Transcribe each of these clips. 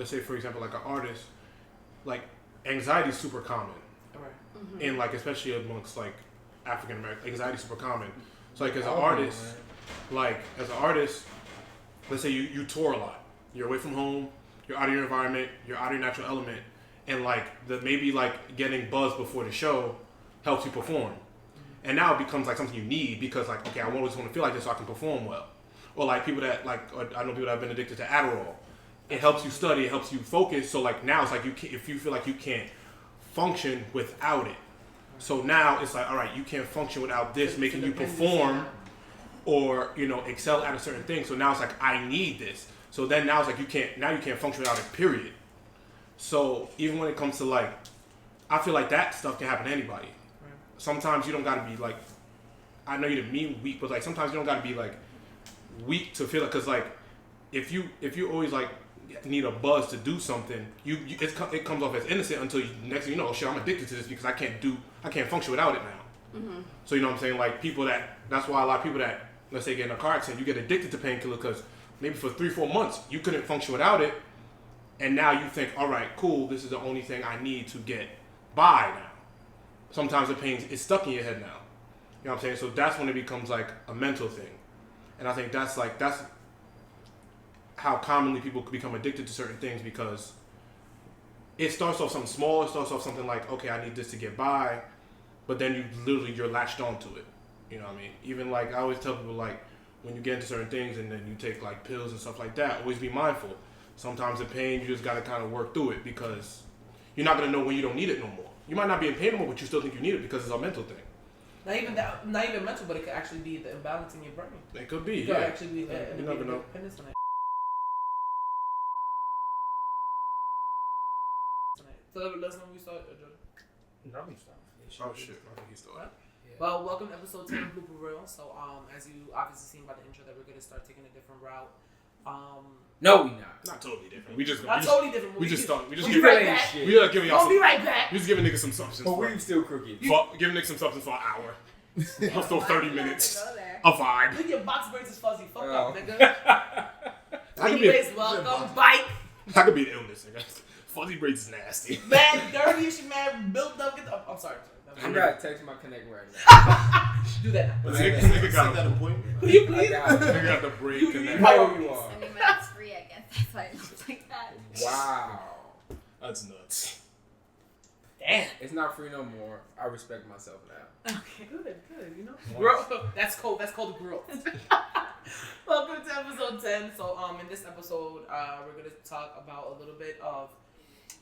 let's say for example, like an artist, like anxiety is super common, Right. and like especially amongst like African American, anxiety is super common. So like as an artist, let's say you tour a lot, you're away from home, you're out of your environment, you're out of your natural element, and like maybe like getting buzzed before the show helps you perform. And now it becomes like something you need because like, okay, I always want to feel like this so I can perform well. Or like people that like, or I know people that have been addicted to Adderall. It helps you study, it helps you focus. So like now it's like if you feel like you can't function without it. So now it's like, all right, you can't function without this making you perform or, you know, excel at a certain thing. So now it's like, I need this. So then now it's like you can't function without it, period. So even when it comes to like, I feel like that stuff can happen to anybody. Sometimes you don't gotta be like, I know you didn't mean weak, but like sometimes you don't gotta be like weak to feel it, cause like if you always like need a buzz to do something, it comes off as innocent until next thing you know, oh shit, I'm addicted to this because I can't function without it now. Mm-hmm. So you know what I'm saying? Like people that's why a lot of people that, let's say, get in a car accident, you get addicted to painkiller because maybe for 3-4 months you couldn't function without it, and now you think, all right, cool, this is the only thing I need to get by now. Sometimes the pain is stuck in your head now. You know what I'm saying? So that's when it becomes like a mental thing. And I think that's how commonly people become addicted to certain things, because it starts off something small. It starts off something like, okay, I need this to get by. But then you're latched onto it. You know what I mean? Even like I always tell people, like when you get into certain things and then you take like pills and stuff like that, always be mindful. Sometimes the pain, you just got to kind of work through it, because you're not going to know when you don't need it no more. You might not be in pain anymore, but you still think you need it because it's a mental thing. Not even mental, but it could actually be the imbalance in your brain. It could be, It could actually be you never know. Dependence on it. So let's know when we start, Jordan. No, we start. Oh shit, I think he's still out. Yeah. Well, welcome to episode 10 of blooperREAL. So as you obviously seen by the intro, that we're gonna start taking a different route. No, we not. Not totally different. We just totally different. We just be giving right back. We just giving y'all We'll some. be right back. We just giving niggas some substance. But we still crooked. Giving niggas some substance for an hour. Let's go 30 minutes. A vibe. Look, your box braids is fuzzy. Fuck Oh. up, nigga. Anyways, welcome, bike. That could be the illness, nigga. Fuzzy braids is nasty. Man, dirty shit, man. Built up. I'm sorry. I'm gonna text my connect right now. Do that now. This nigga got an appointment. Will you please? Nigga got the braid You connect. know you are. I mean, when it's free, I guess that's why it looks like that. Wow. That's nuts. Damn. It's not free no more. I respect myself now. Okay, good. You know, growth. That's called growth. Welcome to episode 10. So, in this episode, we're gonna talk about a little bit of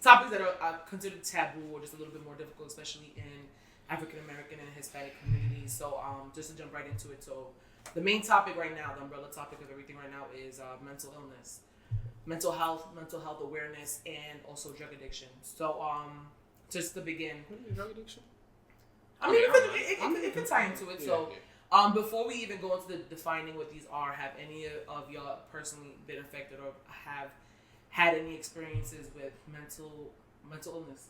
topics that are considered taboo or just a little bit more difficult, especially in African American and Hispanic communities. So, just to jump right into it. So, the main topic right now, the umbrella topic of everything right now, is mental illness, mental health awareness, and also drug addiction. So, just to begin. What is drug addiction? I mean, it can tie into it. So, before we even go into the defining what these are, have any of y'all personally been affected or have had any experiences with mental illness?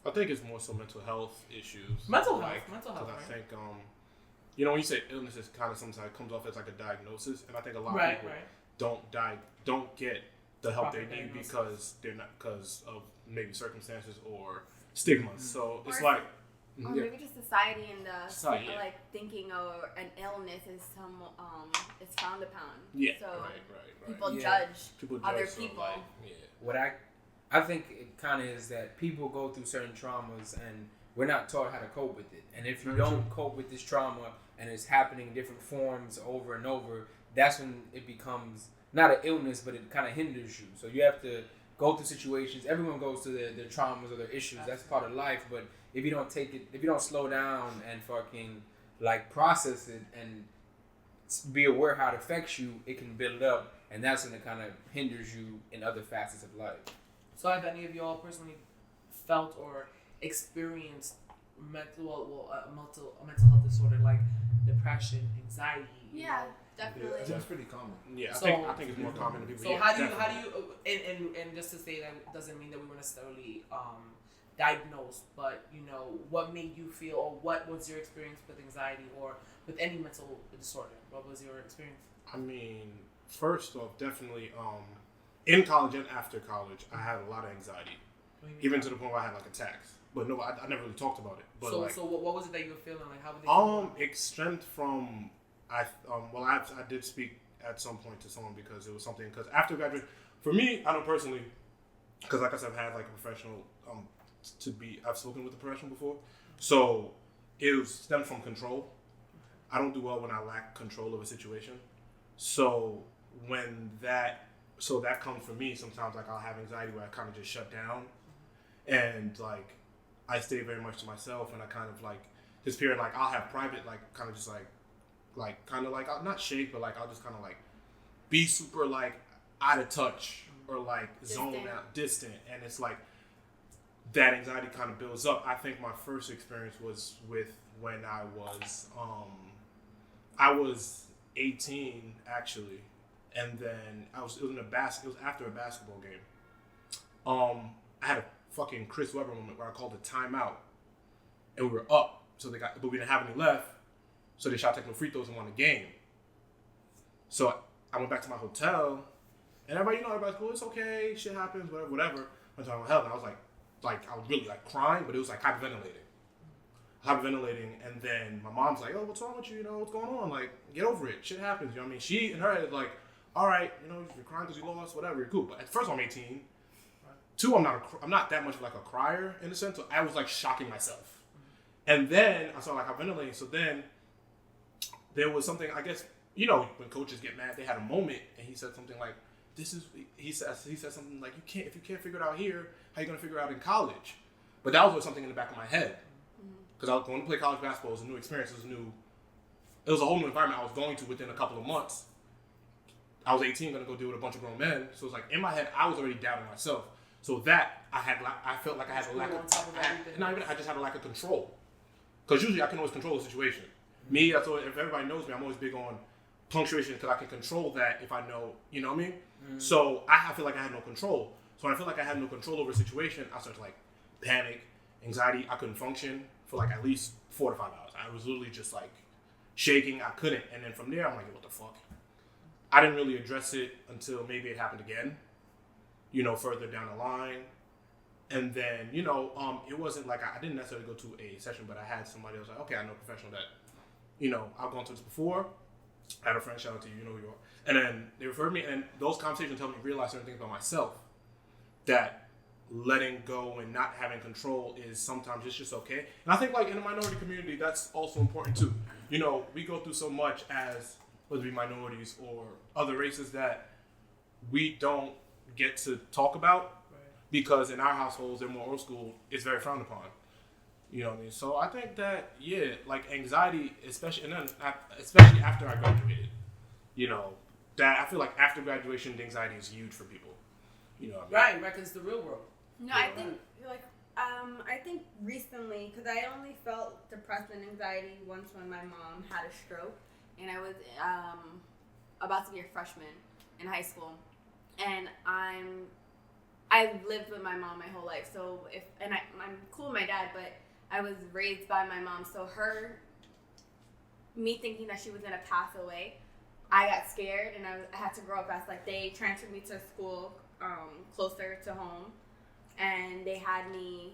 I think it's more so mental health issues. Mental health, Because right? I think, you know, when you say illness, it's kind of sometimes it comes off as like a diagnosis, and I think a lot of people don't get the help they need because of maybe circumstances or stigmas. Mm-hmm. So it's like. Or maybe just society and Society, yeah. like thinking of an illness is it's frowned upon. Yeah, so right. People Yeah. judge other so people. like, yeah. What I think it kind of is that people go through certain traumas and we're not taught how to cope with it. And if you don't cope with this trauma and it's happening in different forms over and over, that's when it becomes not an illness, but it kind of hinders you. So you have to go through situations. Everyone goes through their traumas or their issues. That's part of life. But if you don't take it, if you don't slow down and fucking like process it and be aware how it affects you, it can build up, and that's when it kind of hinders you in other facets of life. So, have any of y'all personally felt or experienced mental health disorder like depression, anxiety? Yeah, definitely. That's pretty common. Yeah, So- I think it's more common than people. So yeah, how do definitely. you and just to say that doesn't mean that we were necessarily diagnosed, but you know, what made you feel, or what was your experience with anxiety or with any mental disorder? What was your experience? I mean, first off, definitely, in college and after college, I had a lot of anxiety, even to the point where I had like attacks. But no, I never really talked about it. But so what was it that you were feeling like? How would they? It stemmed from I did speak at some point to someone because it was something because after graduation, for me, I know personally, because like I said, I've had like a professional I've spoken with a professional before, so it was stemmed from control. I don't do well when I lack control of a situation, so that comes from me. Sometimes like I'll have anxiety where I kind of just shut down, and like I stay very much to myself, and I kind of like this period like I'll have private like kind of just like kind of like I'll not shake, but like I'll just kind of like be super like out of touch or like zoned out, distant, and it's like that anxiety kind of builds up. I think my first experience was with when I was 18 actually, and then it was after a basketball game. I had a fucking Chris Webber moment where I called a timeout, and we were up, but we didn't have any left, so they shot technical free throws and won the game. So I went back to my hotel, and everybody's cool, it's okay, shit happens, whatever. I was like, hell, and I was like I was really like crying, but it was like hyperventilating, and then my mom's like, oh, what's wrong with you? You know, what's going on? Like, get over it. Shit happens. You know what I mean? She in her head like, all right, you know, you're crying because you lost, whatever. You're cool. But at first, I'm 18. Two, I'm not that much of like a crier in a sense. So I was like shocking myself, and then I started like hyperventilating. So then there was something. I guess you know when coaches get mad, they had a moment, and he said something like, he said something like, if you can't figure it out here, how you gonna figure it out in college? But that was always something in the back of my head. Because I was going to play college basketball, it was a new experience, it was a whole new environment I was going to within a couple of months. I was 18, going to go deal with a bunch of grown men. So it's like, in my head, I was already doubting myself. So that, I felt like I had a lack of, I just had a lack of control. Because usually I can always control the situation. Me, if everybody knows me, I'm always big on punctuation because I can control that if I know, you know what I mean? Mm-hmm. So I feel like I had no control. So when I feel like I had no control over a situation, I started to like panic, anxiety. I couldn't function for like at least 4 to 5 hours. I was literally just like shaking. I couldn't. And then from there, I'm like, what the fuck? I didn't really address it until maybe it happened again, you know, further down the line. And then, you know, it wasn't like I didn't necessarily go to a session, but I had somebody else like, okay, I know a professional that, you know, I've gone through this before. I had a friend, shout out to you, you know who you are. And then they referred me, and those conversations helped me realize certain things about myself. That letting go and not having control is sometimes it's just okay. And I think like in the minority community, that's also important too. You know, we go through so much as whether it be minorities or other races that we don't get to talk about because in our households, they're more old school, it's very frowned upon. You know what I mean? So I think that, yeah, like anxiety, especially after I graduated, you know, that I feel like after graduation, the anxiety is huge for people. You know what I mean? Right, because it's the real world. No, I think I think recently, because I only felt depressed and anxiety once when my mom had a stroke, and I was about to be a freshman in high school, and I lived with my mom my whole life. So I'm cool with my dad, but I was raised by my mom. So me thinking that she was gonna pass away, I got scared, and I had to grow up fast. Like they transferred me to school closer to home, and they had me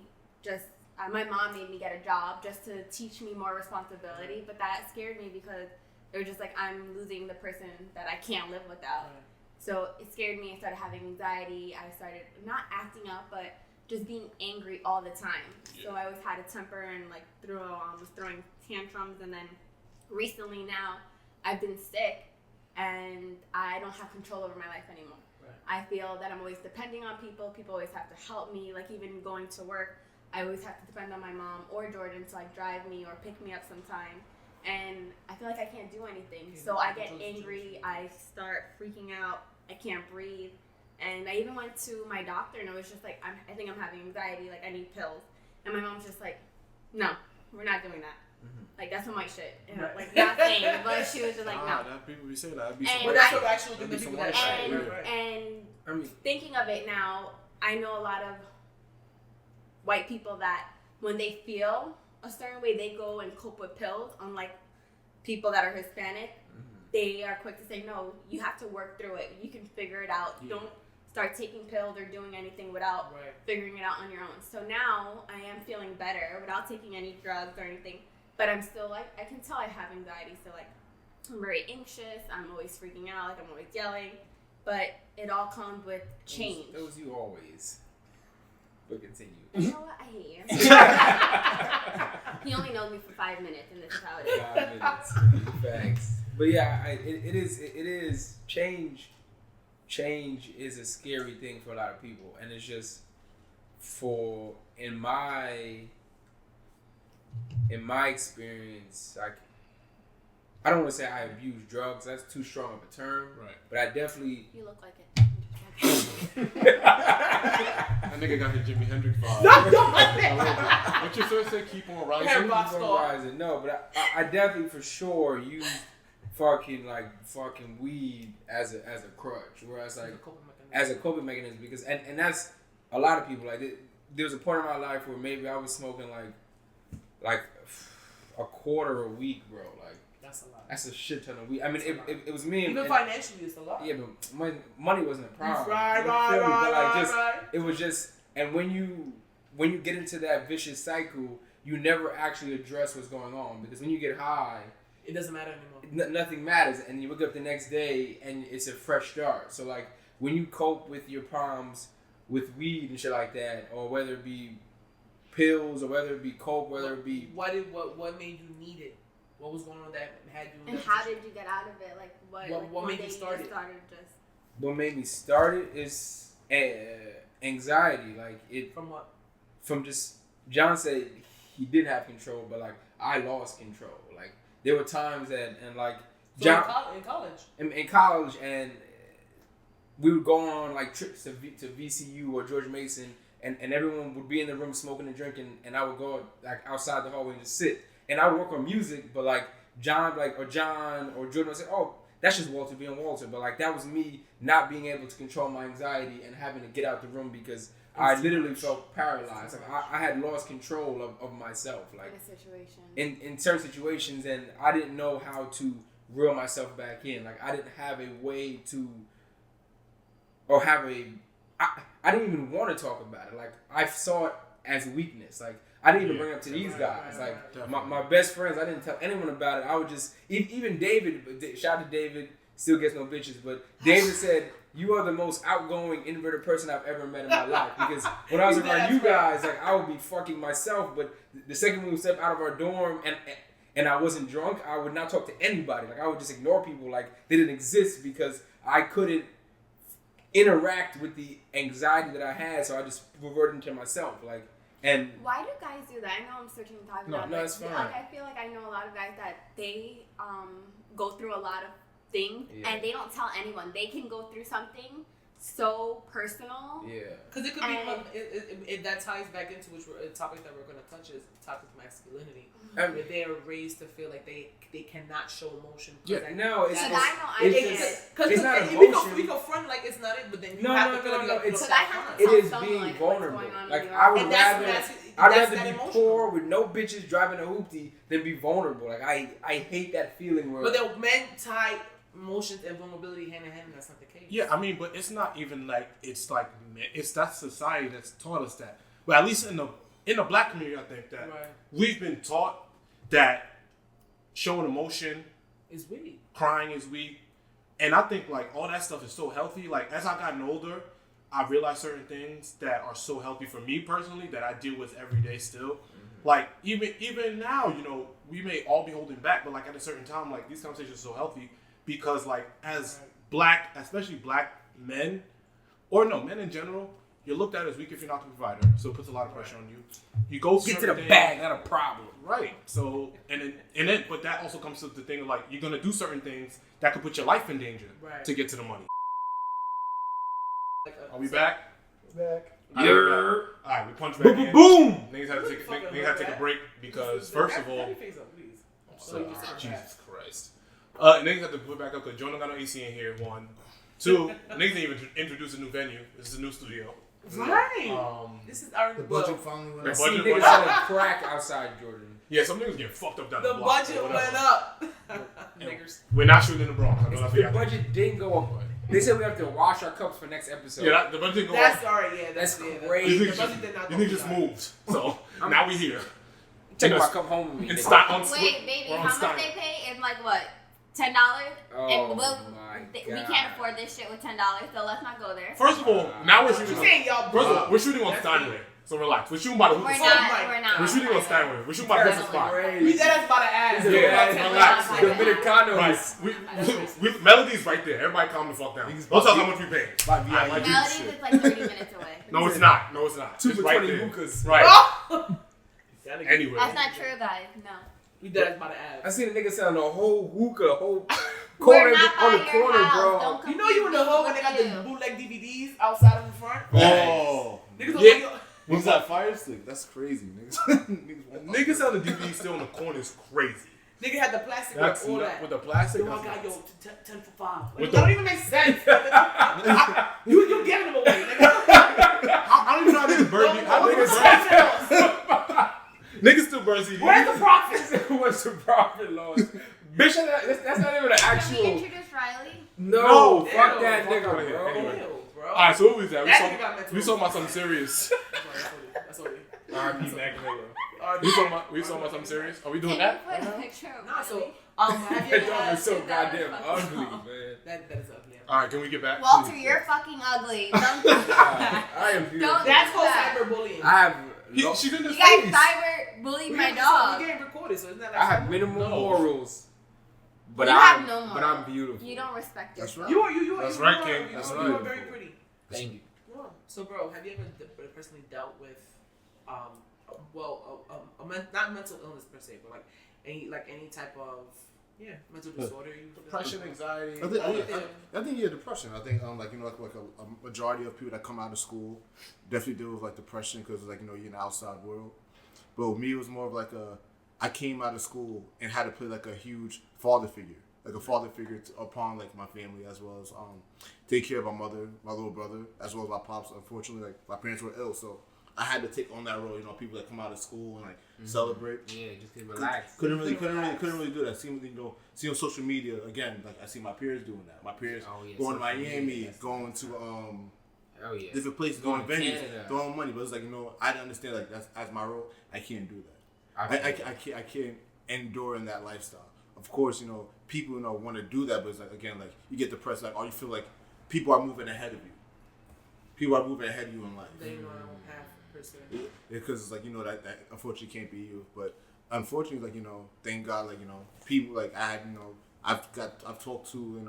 my mom made me get a job just to teach me more responsibility, but that scared me because it was just like I'm losing the person that I can't live without. Right. So it scared me. I started having anxiety. I started not acting up, but just being angry all the time. Yeah. So I always had a temper and like was throwing tantrums, and then recently now I've been sick and I don't have control over my life anymore. I feel that I'm always depending on people. People always have to help me. Like even going to work, I always have to depend on my mom or Jordan to like drive me or pick me up sometime. And I feel like I can't do anything. So I get angry. I start freaking out. I can't breathe. And I even went to my doctor, and it was just like, I think I'm having anxiety. Like I need pills. And my mom's just like, no, we're not doing that. Mm-hmm. Like that's some white shit, and right. Like not saying, but she was just like, no. That people be saying that. But that's what actually the people that say. And I mean, thinking of it now, I know a lot of white people that when they feel a certain way, they go and cope with pills. Unlike people that are Hispanic, they are quick to say, no, you have to work through it. You can figure it out. Yeah. Don't start taking pills or doing anything without figuring it out on your own. So now I am feeling better without taking any drugs or anything. But I'm still like, I can tell I have anxiety. So like, I'm very anxious. I'm always freaking out. Like I'm always yelling. But it all comes with change. It was you always. But continue. You know what? I hate you. He only knows me for 5 minutes, and this is how it is. 5 minutes. Facts. But yeah, it is change. Change is a scary thing for a lot of people, and it's just in my experience, like I don't want to say I abuse drugs. That's too strong of a term. Right. But I definitely. You look like it. That nigga got his Jimi Hendrix vibe. What's your source say? Keep on rising. Hair Keep box on star. rising. No, but I definitely for sure use fucking weed as a crutch, whereas like as a coping mechanism, because and that's a lot of people. Like there was a point in my life where maybe I was smoking like a quarter a week, bro. Like that's a lot. That's a shit ton of weed. I mean, it was me. Even financially, it's a lot. Yeah, but money wasn't a problem. Right. It was just, and when you get into that vicious cycle, you never actually address what's going on, because when you get high, it doesn't matter anymore. Nothing matters, and you wake up the next day and it's a fresh start. So like when you cope with your problems with weed and shit like that, or whether it be pills, or whether it be coke, whether it be what made you need it? What was going on that had you? And how did you get out of it? Like what made you start it? What made me start it is anxiety. Like it. From what? From just John said he did have control, but like I lost control. Like there were times that and like so John in college. In college, and we would go on like trips to VCU or George Mason, and everyone would be in the room smoking and drinking, and I would go like outside the hallway and just sit. And I would work on music, but like John or Jordan would say, "Oh, that's just Walter being Walter." But like that was me not being able to control my anxiety and having to get out the room because I literally felt paralyzed. Like I had lost control of myself. Like in a situation. In certain situations, and I didn't know how to reel myself back in. Like I didn't have a way to, or have I didn't even want to talk about it. Like I saw it as weakness. Like I didn't even bring it up to these guys. Like my best friends, I didn't tell anyone about it. I would just, even David, shout out to David, still gets no bitches, but David said, "You are the most outgoing, introverted person I've ever met in my life." Because when I was around you guys, like I would be fucking myself, but the second we would step out of our dorm and I wasn't drunk, I would not talk to anybody. Like I would just ignore people like they didn't exist because I couldn't interact with the anxiety that I had, so I just reverted into myself. Like, and why do guys do that? I know I'm switching topics. No, it's fine. Like, I feel like I know a lot of guys that they go through a lot of things and they don't tell anyone. They can go through something so personal. Yeah. Because it could be that ties back into a topic that we're going to touch is topic of masculinity. Where they are raised to feel like they cannot show emotion. Yeah, no, it's not it's not emotion. We confront like it's not it, but then you no, have to feel no, like it's it is being vulnerable. Like I would rather be poor with no bitches driving a hoopty than be vulnerable. Like I hate that feeling where. But the men tie emotions and vulnerability hand in hand, and that's not the case. Yeah, I mean, but it's not even like it's that society that's taught us that. Well, at least in the black community, I think that we've been taught that showing emotion is weak, crying is weak, and I think like all that stuff is so healthy. Like as I gotten older, I realized certain things that are so healthy for me personally that I deal with every day still. Mm-hmm. Like even now, you know, we may all be holding back, but like at a certain time, like these conversations are so healthy because like as black, especially black men, or no, men in general, you're looked at as weak if you're not the provider, so it puts a lot of pressure on you. You go get to the bag, not a problem. Right. So and then but that also comes to the thing of like you're gonna do certain things that could put your life in danger to get to the money. Are we back? We're back. All right, we punch back in. Boom! Niggas had to take a break because first of all, Jesus Christ. Niggas have to put back up because Jonah got no AC in here. 1, 2. Niggas didn't even introduce a new venue. This is a new studio. Right. This is our budget finally went up. The budget niggas selling crack outside Jordan. Yeah, some niggas getting fucked up down the block. The budget went up. We're not shooting in the Bronx. The budget didn't go up. They said we have to wash our cups for next episode. Yeah, the budget didn't go That's off. alright. Yeah, That's yeah, crazy. The budget did not You go niggas just up. moved. So now we here. Take my cup home with me. And nigga. stop on Wait, baby, we're on how much Stein. they pay? It's like what? $10? Oh And my we God. can't afford this shit with $10, so let's not go there. First of all, now we're shooting She's on. saying y'all. First of all, we're shooting on That's Steinway. So relax. We're shooting by the We're hoop. not. We're shooting on Steinway. We're shooting by the hoop spot. We said that's about to ask. Yeah, relax. Dominicanos. Right. Melody's right there. Everybody calm the fuck down. Don't tell us how much we pay. I like it. Melody's is like 30 minutes away. No, it's not. No, it's not. Two It's for right 20 there. hookahs. Right. Anyway. That's not true, guys. No. We did that's about to ask. I seen a nigga selling a whole hookah, whole We're corner not on by the your corner, house. bro. Don't come You know you in the hood when they got the you. bootleg DVDs outside of the front? Oh. Niggas don't Yeah. like your- What's that fire stick? That's crazy, niggas. Niggas selling DVDs still in the corner is crazy. Nigga had the plastic That's with all not, that. with the plastic. Yo, I that's got yo nuts. 10 for 5. Like, With that don't the- even make sense. you giving them away, nigga. I don't even know how niggas burn these. How niggas Niggas still burn CDs. Where's the profit? What's the profit loss? Bitch, that's not even an Can we actual. introduce Riley? No, Ew, fuck that fuck nigga, outta here. bro. Anyway. Ew, bro. Alright, so what was that? That nigga got mental We talking about something serious. That's all you. R.I.P. Mac Miller. Alright, We talking about something serious? Are we doing Can that? you put a picture of Nah, so, Riley? have you That ever dog had... is so That was goddamn fucking ugly, small. man. That is ugly. Alright, can we get back? Walter, Please. you're fucking ugly. Don't do I that. am beautiful. Don't- That's called that. cyberbullying. I have. She's in You this guys face. cyber bullied my We're dog. getting recorded, so it's not like... I have minimal No. morals, but You I'm have no but morals. I'm beautiful. You don't respect That's yourself. right. You are. That's you right, are- King. You That's are, right. you are very pretty. Thank you. Yeah. So, bro, have you ever personally dealt with, not mental illness per se, but any type of mental disorder? Depression, anxiety. I think depression. I think like a majority of people that come out of school definitely deal with like depression because like you're in the outside world. But with me, it was more of like I came out of school and had to play like a huge father figure, upon like my family, as well as take care of my mother, my little brother, as well as my pops. Unfortunately, like my parents were ill, so I had to take on that role. People that come out of school and like celebrate. Yeah, just to relax. Couldn't really do that. See on social media again. Like I see my peers doing that. My peers going to Miami, going to different places, going to venues, Canada. throwing money. But it's like I didn't understand like that's my role. I can't do that. I can't endure in that lifestyle. Of course, people want to do that, but it's like again like you get depressed. Like you feel like people are moving ahead of you. People are moving ahead of you in life. They know I don't have per se. Because it's like that unfortunately can't be you. But unfortunately, like thank God, like people like I had I've talked to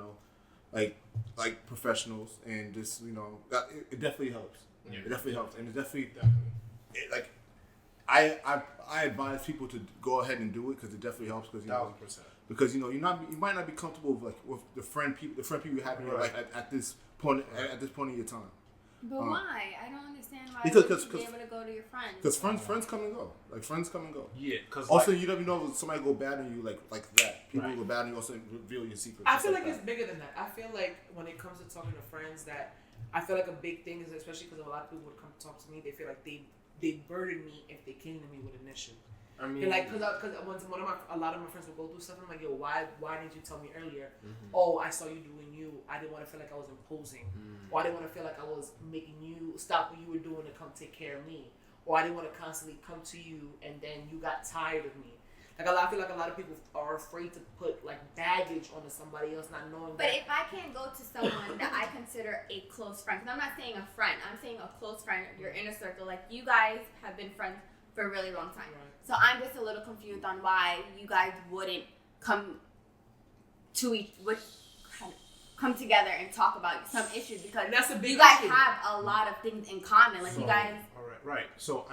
like professionals and just it definitely helps. Yeah. It definitely helps, and it definitely like I advise people to go ahead and do it because it definitely helps because you might not be comfortable with the friend people you have in your life at this point in your time. But why? I don't understand why Because- you cause- be able to go to your friends. Because friends come and go. Like friends come and go. Yeah, because Also, you never know if somebody go bad on you like that. People Right. go bad on you also reveal your secrets. I just feel like that. it's bigger than that. I feel like when it comes to talking to friends, that I feel like a big thing is, especially because a lot of people would come to talk to me, they feel like they burden me if they came to me with an issue. I mean, And like, because a lot of my friends will go through stuff. I'm like, yo, why didn't you tell me earlier? Oh, I saw you doing you. I didn't want to feel like I was imposing, or I didn't want to feel like I was making you stop what you were doing to come take care of me, or I didn't want to constantly come to you and then you got tired of me. Like I feel like a lot of people are afraid to put like baggage onto somebody else, not knowing. But if I can't go to someone that I consider a close friend, because I'm not saying a friend, I'm saying a close friend, your inner circle, like you guys have been friends for a really long time. Right. So I'm just a little confused on why you guys wouldn't come together and talk about some issues, because And that's a big you guys issue. have a lot of things in common. Like you guys. All right. So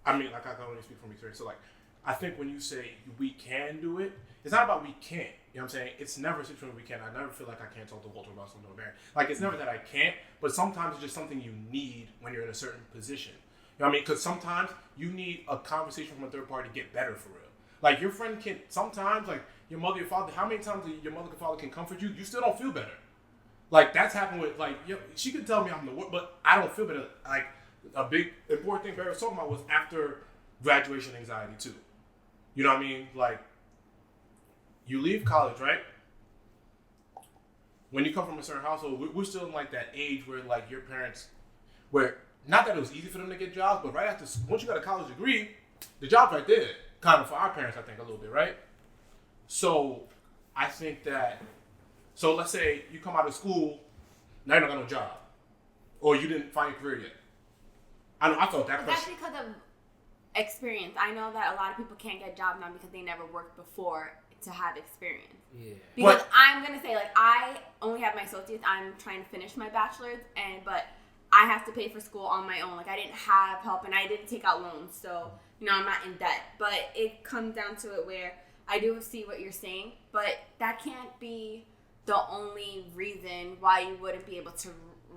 I mean, like I can only speak from experience. So like, I think when you say we can do it, it's not about we can't. You know what I'm saying? It's never a situation where we can't. I never feel like I can't talk to Walter about something or Barry. Like it's never that I can't, but sometimes it's just something you need when you're in a certain position. You know what I mean? Because sometimes you need a conversation from a third party to get better for real. Like your friend can sometimes, like your mother, your father. How many times your mother and father can comfort you? You still don't feel better. Like that's happened with she could tell me I'm the worst, but I don't feel better. Like a big important thing Barry was talking about was after graduation anxiety too. You know what I mean? Like you leave college, right? when you come from a certain household, we're still in like that age where like your parents, where not that it was easy for them to get jobs, but right after once you got a college degree, the job's right there. Kind of for our parents, I think a little bit, right? So I think that. So let's say you come out of school, now you don't got no job, or you didn't find your career yet. I felt that. That's because of experience. I know that a lot of people can't get jobs now because they never worked before to have experience. Yeah. Because I'm gonna say, like, I only have my associates. I'm trying to finish my bachelor's, but I have to pay for school on my own. Like, I didn't have help, and I didn't take out loans, so I'm not in debt. But it comes down to it where I do see what you're saying, but that can't be the only reason why you wouldn't be able to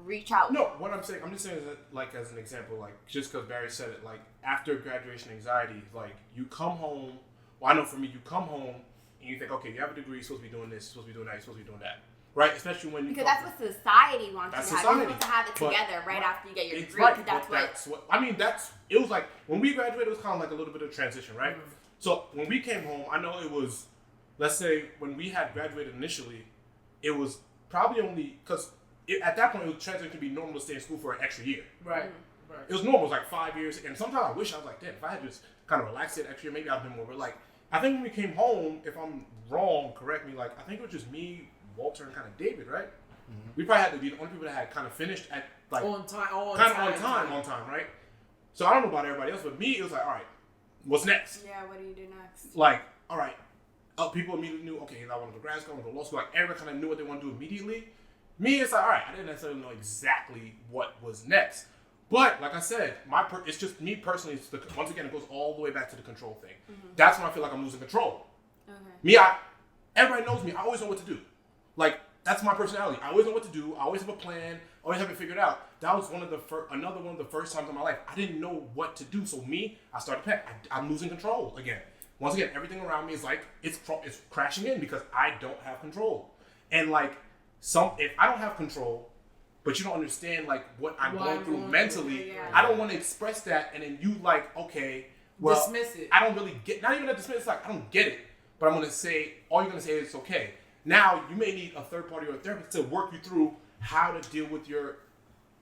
reach out. No, what I'm saying, I'm just saying that, like, as an example, like, just because Barry said it, like, after graduation anxiety, like, you come home. Well, I know for me, you come home and you think, okay, you have a degree, you're supposed to be doing this, you're supposed to be doing that, you're supposed to be doing that, right? Especially when you because that's what society wants that's you to have. society. You're supposed to have it together right after you get your degree. Right, That's what. I mean, it was like when we graduated, it was kind of like a little bit of transition, right? Mm-hmm. So when we came home, I know it was, let's say when we had graduated initially, it was probably only because at that point it was transitioning to be normal to stay in school for an extra year. Right. Right. It was normal, it was like 5 years, and sometimes I wish I was like, damn, if I had just kind of relaxed it extra year, maybe I'd been more. But like, I think when we came home, if I'm wrong, correct me. Like, I think it was just me, Walter, and kind of David, right? Mm-hmm. We probably had to be the only people that had kind of finished at like on time, right? So I don't know about everybody else, but me, it was like, all right, what's next? Yeah, what do you do next? Like, all right, people immediately knew, okay, I want to go to grad school, I want to go to law school. Like, everybody kind of knew what they want to do immediately. Me, it's like, all right, I didn't necessarily know exactly what was next. But, like I said, it's just me personally, once again, it goes all the way back to the control thing. Mm-hmm. That's when I feel like I'm losing control. Okay. Me, everybody knows me. I always know what to do. Like, that's my personality. I always know what to do. I always have a plan. I always have it figured out. That was another one of the first times in my life. I didn't know what to do. So me, I started panic. I'm losing control again. Once again, everything around me is like, it's crashing in because I don't have control. And like, if I don't have control, but you don't understand like what I'm going through mentally, I don't want to express that. And then you like, okay, well, dismiss it. I don't really get, not even a dismiss, it's like, I don't get it. But I'm going to say, all you're going to say is it's okay. Now, you may need a third party or a therapist to work you through how to deal with your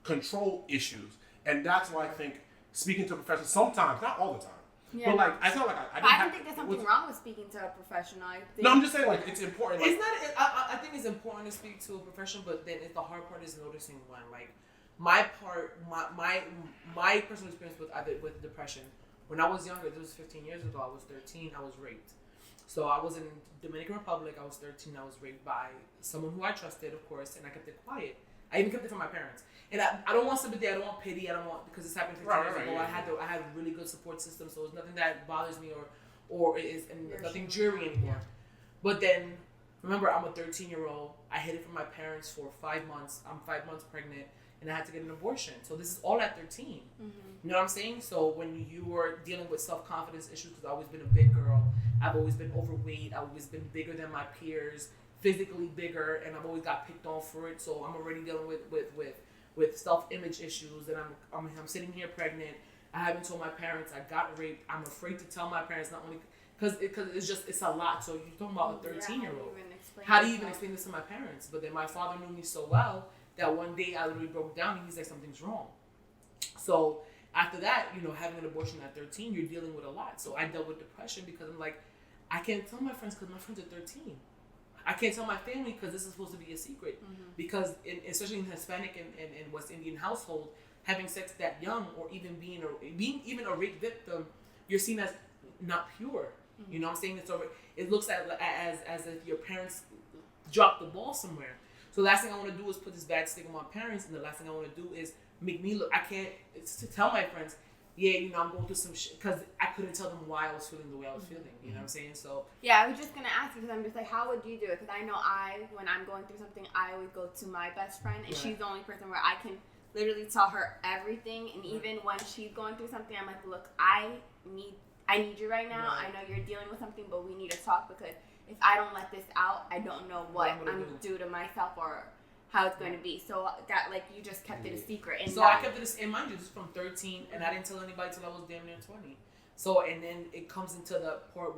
control issues. And that's why I think speaking to a professional, sometimes, not all the time, but like, it's not like I don't think there's something wrong with speaking to a professional. No, I'm just saying, like, it's important. Like, it's not. I think it's important to speak to a professional, but then the hard part is noticing when, like, my personal experience with depression. When I was younger, this was 15 years ago. I was 13. I was raped. So I was in Dominican Republic. I was 13. I was raped by someone who I trusted, of course, and I kept it quiet. I even kept it from my parents. And I don't want sympathy. I don't want pity. I don't want, because this happened 15 years ago. Yeah. I had a really good support system, so it's nothing that bothers me or is nothing jury anymore. Yeah. But then, remember, I'm a 13-year-old. I hid it from my parents for 5 months. I'm 5 months pregnant, and I had to get an abortion. So this is all at 13. Mm-hmm. You know what I'm saying? So when you were dealing with self-confidence issues, because I've always been a big girl, I've always been overweight, I've always been bigger than my peers, physically bigger, and I've always got picked on for it. So I'm already dealing with self-image issues, and I'm sitting here pregnant. I haven't told my parents I got raped. I'm afraid to tell my parents, not only because it's a lot. So you're talking about a 13-year-old. How do you even explain this to my parents? But then my father knew me so well that one day I literally broke down and he's like, something's wrong. So after that, having an abortion at 13, you're dealing with a lot. So I dealt with depression because I'm like, I can't tell my friends because my friends are 13. I can't tell my family because this is supposed to be a secret. Mm-hmm. Because especially in Hispanic and West Indian household, having sex that young or even being even a rape victim, you're seen as not pure. Mm-hmm. You know what I'm saying? It looks as if your parents dropped the ball somewhere. So the last thing I want to do is put this bad stigma on my parents, and the last thing I want to do is make me look. I can't. It's to tell my friends, I'm going through some shit, because I couldn't tell them why I was feeling the way I was feeling. You know what I'm saying? So yeah, I was just gonna ask you, because I'm just like, how would you do it? Because I know when I'm going through something, I always go to my best friend, and she's the only person where I can literally tell her everything. And even when she's going through something, I'm like, look, I need you right now. Right. I know you're dealing with something, but we need to talk, because if I don't let this out, I don't know what I'm going to do to myself or how it's going to be. So that, like, you just kept it a secret. And I kept it, and mind you, this is from 13, and I didn't tell anybody till I was damn near 20. So, and then it comes into the part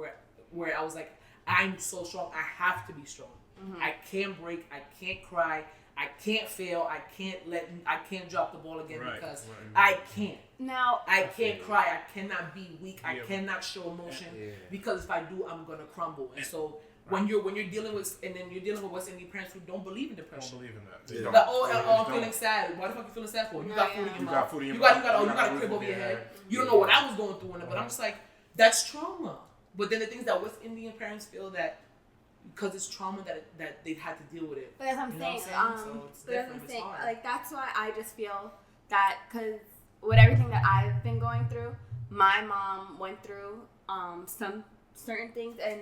where I was like, I'm so strong, I have to be strong. Mm-hmm. I can't break. I can't cry. I can't fail. I can't drop the ball again because I can't. Now I can't cry. I cannot be weak. I cannot show emotion because if I do, I'm gonna crumble. And so when you're dealing with, and then you're dealing with West Indian parents who don't believe in depression. Don't believe in that. Like, I'm feeling sad. Why the fuck you feeling sad for? You got food in your mouth. You got a crib over your head. You don't know what I was going through in it, but I'm just like, that's trauma. But then the things that West Indian parents feel that because it's trauma that they've had to deal with it. But that's what I'm saying. So it's different. It's hard. Like that's why I just feel that because with everything that I've been going through, my mom went through some certain things, and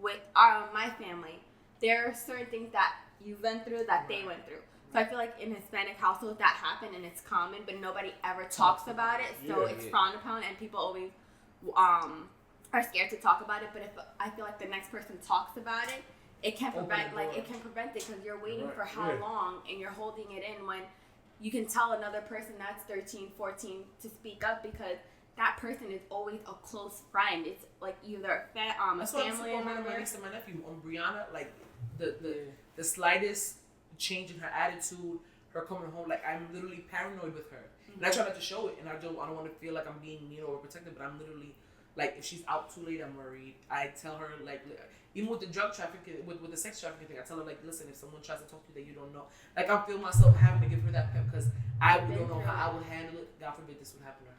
with my family, there are certain things that you've been through that they went through. So I feel like in Hispanic households that happen and it's common, but nobody ever talks about it. So it's frowned upon, and people always are scared to talk about it. But if I feel like the next person talks about it, it can prevent it because you're waiting for how long and you're holding it in when you can tell another person that's 13, 14 to speak up because that person is always a close friend. It's like either a family member. My niece and my nephew, Brianna, like the slightest change in her attitude, her coming home, like I'm literally paranoid with her, and I try not to show it, and I don't want to feel like I'm being mean or protective, but I'm literally like if she's out too late, I'm worried. I tell her like even with the drug trafficking, with the sex trafficking thing, I tell her like, listen, if someone tries to talk to you that you don't know, like I feel myself having to give her that pep because I don't know how I would handle it. God forbid this would happen to her.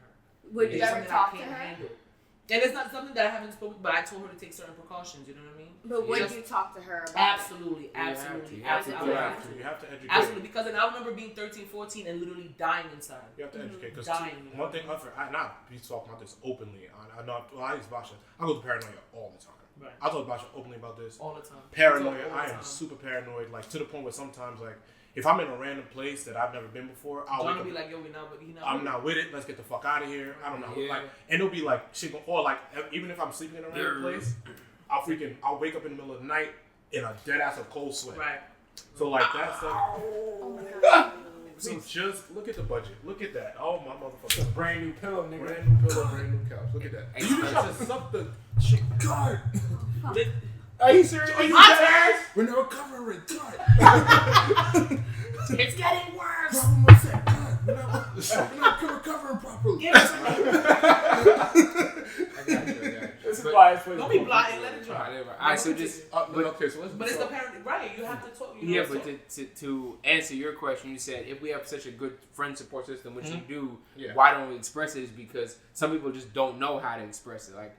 Would you ever talk to her? Handle. And it's not something that I haven't spoken, but I told her to take certain precautions. You know what I mean? But would you talk to her about absolutely, it? Absolutely. You have to educate. Absolutely, because I remember being 13, 14 and literally dying inside. You have to educate. Because one thing, I not be talking about this openly. I use Basia. I go to paranoia all the time. Right. I talk to Basia openly about this. All the time. Paranoia. I am super paranoid. Like to the point where sometimes like, if I'm in a random place that I've never been before, I'll be like, yo, I'm not with it. Let's get the fuck out of here. I don't know. Yeah. Like, and it'll be like shit. Or like, even if I'm sleeping in a random place, I'll wake up in the middle of the night in a dead ass of cold sweat. Right. So like that stuff. Oh my god. So just look at the budget. Look at that. Oh my motherfucker. Brand new pillow, nigga. Brand new pillow, brand new couch. Look at that. You just suck the shit. God. Are you serious? Are you dead ass? We're not covering it. God. It's getting worse. Problem was that. God. We're not recovering properly. This is why it's don't be blind and let it dry. Alright, so just but it's the parent, right? You have to talk. But to answer your question, you said if we have such a good friend support system, which you do, why don't we express it? Is because some people just don't know how to express it. Like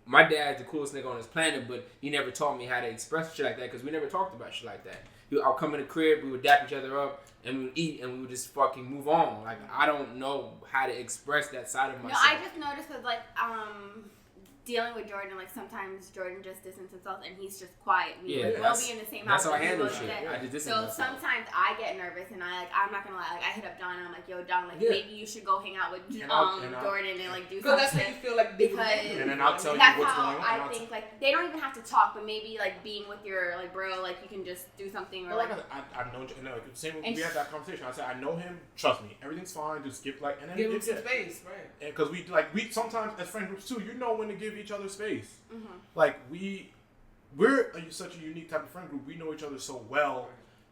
my dad's the coolest nigga on this planet, but he never taught me how to express shit like that because we never talked about shit like that. I'll come in the crib, we would dap each other up, and we would eat, and we would just fucking move on. Like, I don't know how to express that side of myself. No, I just noticed that, like, dealing with Jordan, like, sometimes Jordan just distances himself, and he's just quiet. We'll be in the same house. That's how I handle shit. I just distance myself. Sometimes I get nervous, and I'm not gonna lie, like, I hit up Don, and I'm like, yo, Don, like, maybe you should go hang out with Jordan and, like, do something. Because that's how you feel like and then I'll tell you what's going on. I think, like, they don't even have to talk, but maybe, like, being with your, like, bro, like, you can just do something. Or, like, I've known, same when we had that conversation. I said, I know him, trust me, everything's fine, just give, like, and then give him some space, right? And because we sometimes, as friend groups too, you know when to give each other space. Mm-hmm. Like, we're such a unique type of friend group. We know each other so well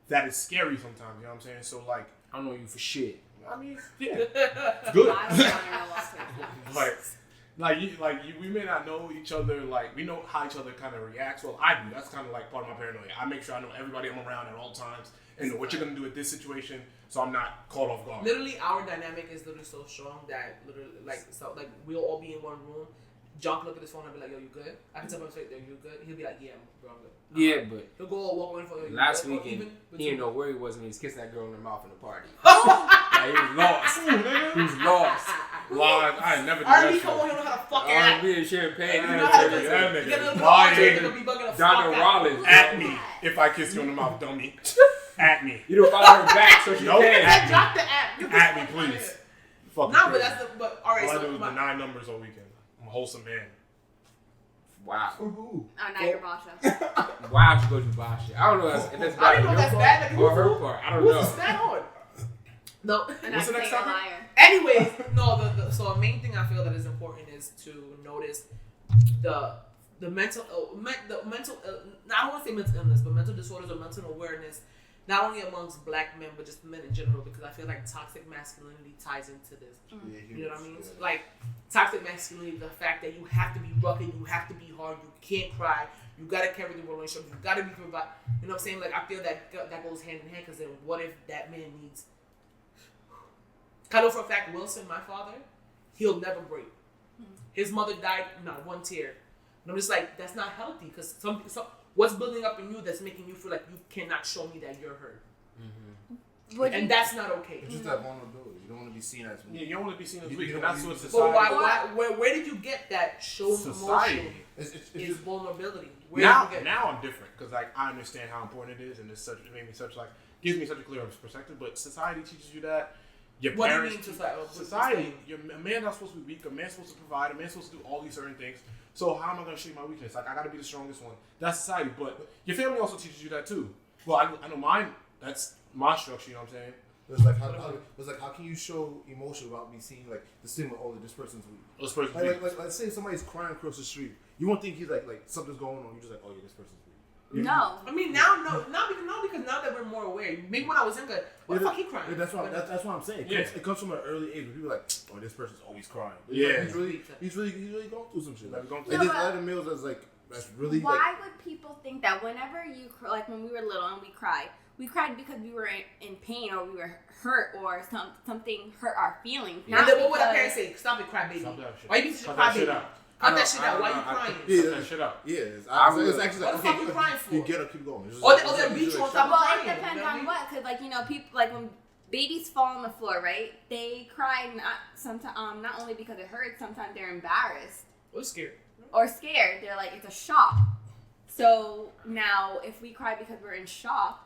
that it's scary sometimes, you know what I'm saying? So, like, I don't know you for shit. I mean, yeah, it's good. We may not know each other, like, we know how each other kind of reacts. Well, I do. That's kind of like part of my paranoia. I make sure I know everybody I'm around at all times and know what you're going to do at this situation so I'm not caught off guard. Literally, our dynamic is literally so strong that literally, we'll all be in one room. John can look at his phone and be like, yo, you good? I can tell him straight, yo, you good? He'll be like, yeah, bro, I'm good. Yeah, but he'll go walk in for you. Last weekend, he didn't know where he was when he was kissing that girl in the mouth in the party. Like, he was lost. He was lost. Live, I never did that. Come on, he don't know how to fucking act. R&B and champagne. Donna Rollins at me if I kiss you in the mouth, dummy. At me. You don't follow her back, so she can. Drop the app. At me, please. But that's all right. All I do is deny numbers all weekend. I'm a wholesome man. Wow. Now you're Basia. Why would you go to Basia? I don't know if that's bad on your part or her part. I don't know. Who's that on? No. What's the next topic? Anyways, so a main thing I feel that is important is to notice the mental, I don't want to say mental illness, but mental disorders or mental awareness, not only amongst black men, but just men in general, because I feel like toxic masculinity ties into this. Yeah, You know what I mean? yeah. Like, toxic masculinity, the fact that you have to be rugged, you have to be hard, you can't cry, you gotta carry the relationship, you gotta be provided. You know what I'm saying? Like, I feel that goes hand in hand, because then what if that man needs... I know for a fact, Wilson, my father, he'll never break. His mother died, not one tear. And I'm just like, that's not healthy, because what's building up in you that's making you feel like you cannot show me that you're hurt? And that's not okay. It's just that vulnerability. You don't want to be seen as weak. Yeah, you don't want to be seen as weak, You and don't that's want what to be- society. But where did you get that show Society. emotion It's is just, vulnerability? Where Now, did you get now I'm different because like I understand how important it is, and it made me such like gives me such a clear perspective. But society teaches you that. Your What do you parents, mean society? Society, a man's not supposed to be weak. A man's supposed to provide. A man's supposed to do all these certain things. So how am I going to show you my weakness? Like I got to be the strongest one. That's society. But your family also teaches you that too. Well, I know mine. That's my structure. You know what I'm saying? it's like how can you show emotion without me seeing like the stigma? Oh, this person's weak. This person's Like, weak. let's say somebody's crying across the street. You won't think he's like something's going on. You're just like, oh yeah, this person's weak. No. I mean, now, because now that we're more aware. Maybe when I was younger, what the fuck he crying? Yeah, that's what I'm saying. It comes from an early age where people are like, oh, this person's always crying. Yeah. He's really going through some shit. Like, going Like, there's a lot of males that's really Why like. would people think that whenever you like when we were little and we cried because we were in pain or we were hurt or something hurt our feelings? And then what would our parents say? Stop it, cry baby. Stop that shit. Why you being such a Cut cry that shit baby? out. Cut that shit out. Why you crying? Cut that shit out. Yeah, it's I actually would- like, What the fuck you crying for? You get up, keep going. It's just Or like- they'll beat you on top of Well, crying. it depends you know on what, because like people like when babies fall on the floor, right? They cry not only because it hurts. Sometimes they're embarrassed We're scared. or scared. They're like it's a shock. So now, if we cry because we're in shock,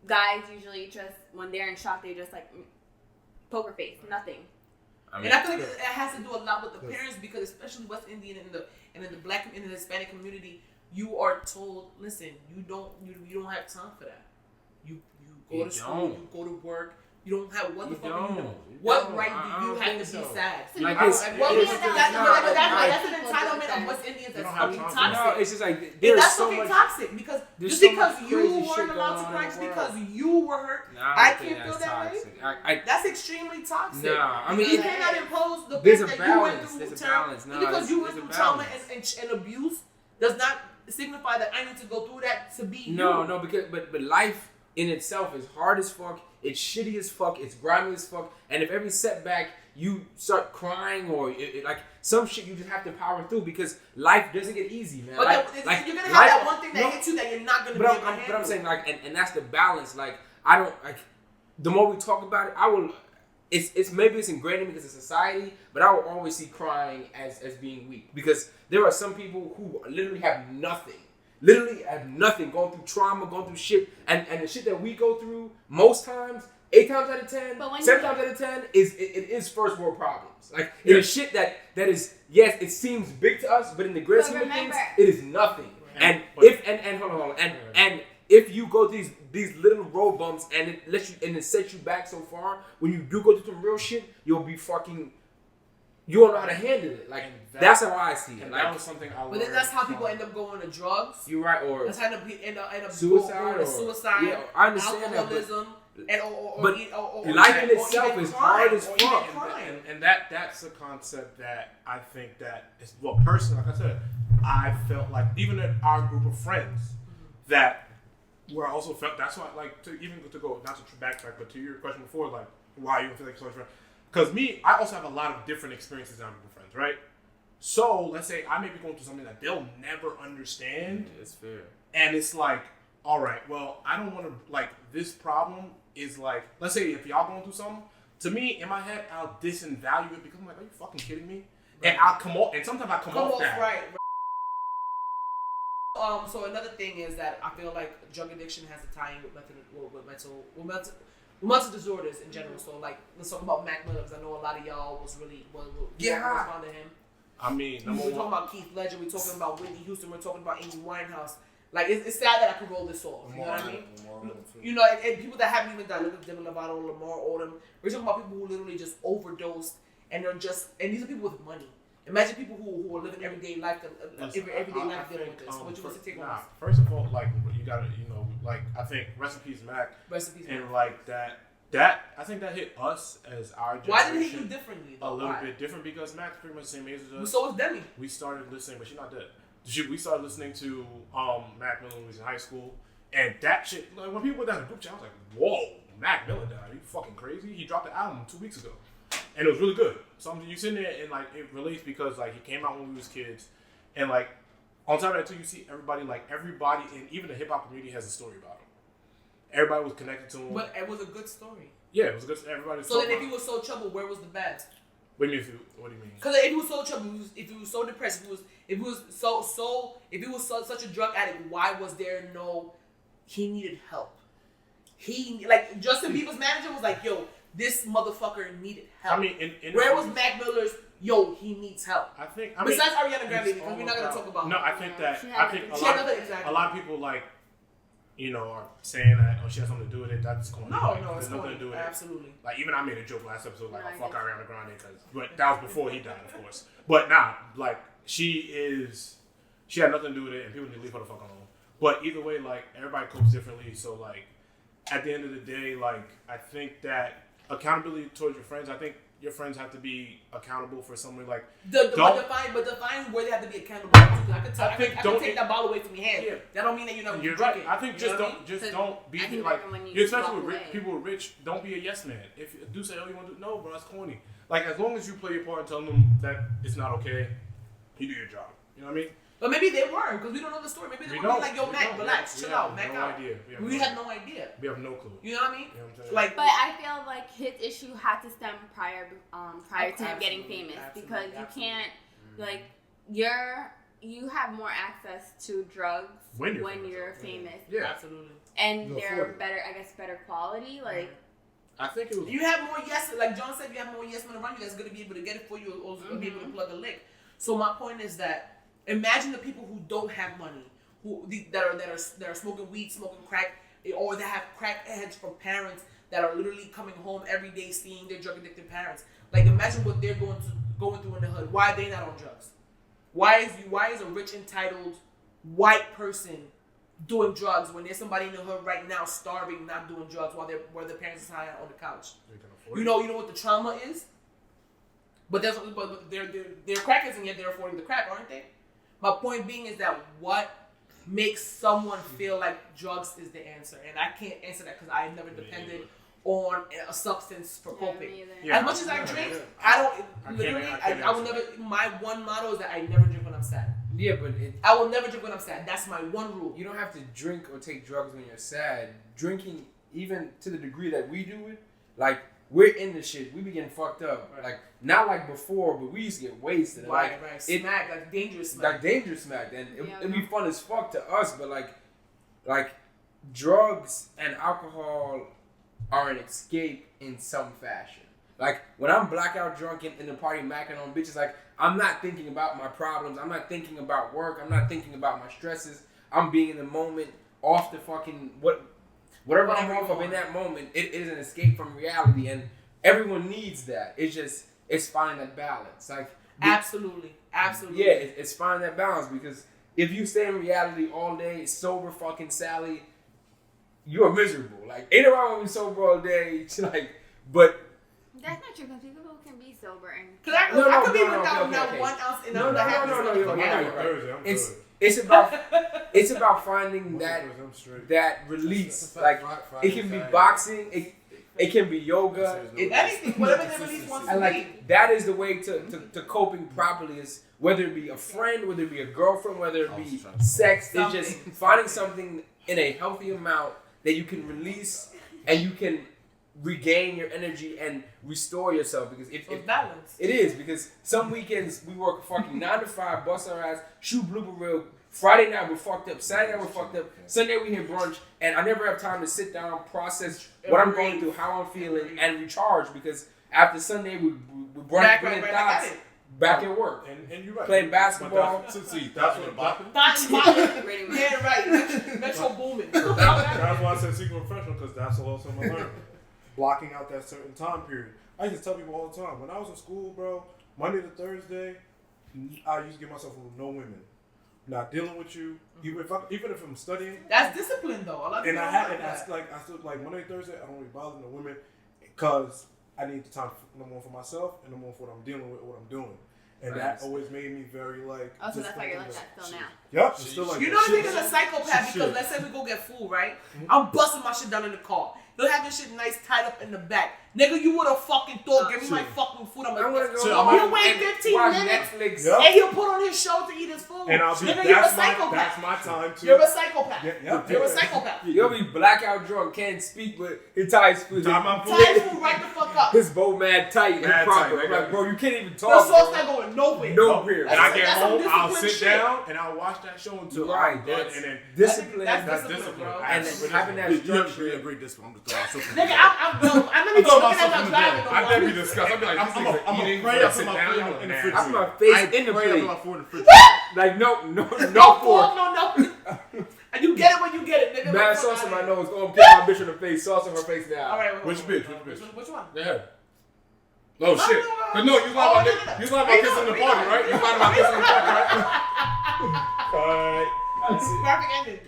guys usually just when they're in shock, they just like poker face, nothing. And I feel like it has to do a lot with the parents because especially West Indian and in the black and the Hispanic community, you are told, listen, you don't have time for that. You go to school, you go to work. You don't have what the fuck you do? What right do you have to be sad? Like That's it's- an it's- entitlement of West Indians that's don't have fucking time for toxic. No, it's just like And there's that's so fucking much. toxic because there's just so because much you crazy shit weren't allowed to going cry, on just in the because you were hurt, Nah, I don't think can't feel that's that way. toxic. That's extremely toxic. Nah, I mean, you cannot impose the there's fact a that you went balance. through There's a trauma. balance. No, Because you went there's a through trauma balance. and abuse does not signify that I need to go through that to be you. No, because but life in itself is hard as fuck. It's shitty as fuck. It's grimy as fuck. And if every setback you start crying or like some shit, you just have to power through because life doesn't get easy, man. But like, you're gonna have that one thing that hits you that you're not gonna be able to handle. But I'm saying like, and that's the balance. Like I don't like. The more we talk about it, I will. It's maybe it's ingrained in me because of society, but I will always see crying as being weak because there are some people who literally have nothing. Literally have nothing, going through trauma, going through shit, and the shit that we go through most times, 8 times out of 10, 7 times out of 10 it is first world problems. Like it is shit that is yes, it seems big to us, but in the great scheme of things, it is nothing. And hold on, and if you go through these little road bumps and it lets you and it sets you back so far, when you do go through some real shit, you'll be fucking. You don't know how to handle it. Like that's how I see it. And like, that was something I learned. But then that's how people end up going to drugs. You're right, or That's how they end up suicide, going to suicide. Yeah, I understand alcoholism, that, or life in itself is hard as Or fuck. even- and that's a concept that I think that is personally, like I said, I felt like even in our group of friends that where I also felt that's why like to go not to backtrack, but to your question before, like why you don't feel like so much friend. Because me, I also have a lot of different experiences in our group of friends, right? So let's say I may be going through something that they'll never understand. It's fair. And it's like, all right, well, I don't want to, like, this problem is like, let's say if y'all going through something, to me, in my head, I'll disvalue it because I'm like, are you fucking kidding me? Right. And I'll come off, and sometimes I come off that. Right. So another thing is that I feel like drug addiction has a tie in with mental disorders in general. So like, let's talk about Mac Miller because I know a lot of y'all was respond to him. I mean, we're talking about Keith Ledger, we're talking about Whitney Houston, we're talking about Amy Winehouse. Like, it's sad that I could roll this off. You know what I mean? You know, and people that haven't even died, look at Demi Lovato, Lamar Odom. We're talking about people who literally just overdosed, and they're just, and these are people with money. Imagine people who are living everyday life, everyday life dealing with this. What you want to take on? First of all, like you gotta, like I think recipes Mac, and like that I think that hit us as our generation. Why did it hit you differently? A little bit different because Mac's pretty much the same age as us. So was Demi. We started listening, but she's not dead. We started listening to Mac Miller when we was in high school, and that shit. Like when people went down the group chat, I was like, "Whoa, Mac Miller died? Are you fucking crazy?" He dropped the album 2 weeks ago, and it was really good. So you sitting there and like it relates because like he came out when we was kids, and like on top of that too, you see everybody and even the hip hop community has a story about him. Everybody was connected to him. But it was a good story. Yeah, it was good. Everybody. So then, if he was so troubled, where was the bad? What do you mean? What do you mean? Because if he was so troubled, if he was so depressed, if he was such a drug addict, why was there no? He needed help. Like Justin Bieber's manager was like, "Yo, this motherfucker needed help." I mean, where was Mac Miller's? Yo, he needs help. Besides Ariana Grande, because we're not gonna talk about. No, I think a lot of people like. Are saying that she has something to do with it. That's going No, there's nothing to do with it. Absolutely. Like even I made a joke last episode like fuck Ariana Grande because that was before he died, of course. But like she had nothing to do with it, and people need to leave her the fuck alone. But either way, like everybody copes differently. So like at the end of the day, like I think that accountability towards your friends. I think your friends have to be accountable for something like but define where they have to be accountable to. I can take that ball away from your hand. Yeah. That don't mean that you're not drinking. Right. I think don't be like especially with people who are rich. Don't be a yes man. If you do say, "Oh, you want to," no, bro, that's corny. Like as long as you play your part and tell them that it's not okay, you do your job. You know what I mean? But maybe they weren't because we don't know the story. Maybe they were like, "Yo, Mac, relax, chill out, Mac out." We have no idea. We have no clue. You know what I mean? You know what I'm saying? Like, but I feel like his issue had to stem prior to him getting famous because you can't like you have more access to drugs when you're famous. Yeah, absolutely. And they're better quality. Like, I think it was. You have more like John said, you have more yes men around you that's gonna be able to get it for you, or be able to plug a lick. So my point is that. Imagine the people who don't have money, that are smoking weed, smoking crack, or that have crack heads from parents that are literally coming home every day seeing their drug addicted parents. Like imagine what they're going through in the hood. Why are they not on drugs? Why is a rich entitled white person doing drugs when there's somebody in the hood right now starving, not doing drugs while their parents are high on the couch? You know what the trauma is. But they're crackheads and yet they're affording the crack, aren't they? My point being is that what makes someone feel like drugs is the answer, and I can't answer that because I never depended on a substance for coping. As much as I drink, I will never. My one motto is that I never drink when I'm sad. Yeah, but I will never drink when I'm sad. That's my one rule. You don't have to drink or take drugs when you're sad. Drinking, even to the degree that we do it, like. We're in the shit. We be getting fucked up. Right. Like, not like before, but we used to get wasted. Right. Smacked, like dangerous smacked. Like dangerous smacked. And it'd be fun as fuck to us, but like drugs and alcohol are an escape in some fashion. Like, when I'm blackout drunk in the party macking on bitches, like, I'm not thinking about my problems. I'm not thinking about work. I'm not thinking about my stresses. I'm being in the moment, off the fucking... Whatever I'm off of in that moment, it is an escape from reality, and everyone needs that. It's finding that balance. Like absolutely. Yeah, it's finding that balance because if you stay in reality all day, sober fucking Sally, you're miserable. Like ain't nobody want to be sober all day. Like, but that's not true because people can be sober and. I could be without 1 ounce in No. It's about finding that release. Like it can be boxing, it can be yoga, whatever that release wants to be. And like that is the way to coping properly. Is whether it be a friend, whether it be a girlfriend, whether it be sex. It's just finding something in a healthy amount that you can release and you can regain your energy and restore yourself because if balance. It is because some weekends we work fucking 9 to 5, bust our ass, shoot blooperREAL. Friday night we're fucked up. Saturday night we're fucked up. Sunday we hit brunch, and I never have time to sit down, process what I'm going through, how I'm feeling, and recharge because after Sunday we brunch, brilliant thoughts. Back at work. And you're right. Playing basketball. That's what bopping. Yeah, right. Metro booming. That's why I said secret professional because that's also my learning. Blocking out that certain time period. I used to tell people all the time when I was in school, bro. Monday to Thursday, I used to give myself rule: no women. Not dealing with you, even if I'm studying. That's discipline, though. I And I still like Monday, Thursday. I don't really bother no women because I need the time no more for myself and no more for what I'm dealing with, or what I'm doing. And that always made me very like. Oh, so that's why you're like that still now. Yep, I'm still like. You know the nigga's a psychopath because let's say we go get food, right? I'm busting my shit down in the car. He'll have your shit nice tied up in the back. Nigga, you would have fucking thought, give me my fucking food. I'm like, he'll wait 15 minutes Netflix. and he'll put on his show to eat his food. And I'll be, nigga, you're a psychopath. That's my time too. You're a psychopath. Yep. You're a psychopath. You'll be blackout drunk, can't speak, but his ties food. Tie food right the fuck up. His bow mad tight and proper. Tight, like, bro, you can't even The talk. sauce not going nowhere. Nowhere. And I get that's home, some I'll disciplined sit shit. down and I'll watch that show until Right, I'm done. that's And then discipline. That's discipline, bro. And then having that structure. a great discipline. I'm just throwing something. Nigga, I'm not even looking at my driving no I more. never be disgusted. I'll be like, I'm eating, afraid I sit put my down, food in the nah. fridge. I'm my face in the I plate. put my food in the fridge. Like, no No fork. fork, no nothing. And you get it when you get it, nigga. Mad Like, sauce fuck on my outta here. nose. Oh, I'm getting my bitch in the face. Sauce on her face now. All right, wait, Which wait, bitch? wait, Which bitch? Which one? Go ahead. Oh shit! But no, you lied about you lied about kissing in the party, right? You lied about kissing in the party, right? Alright. Perfect ending.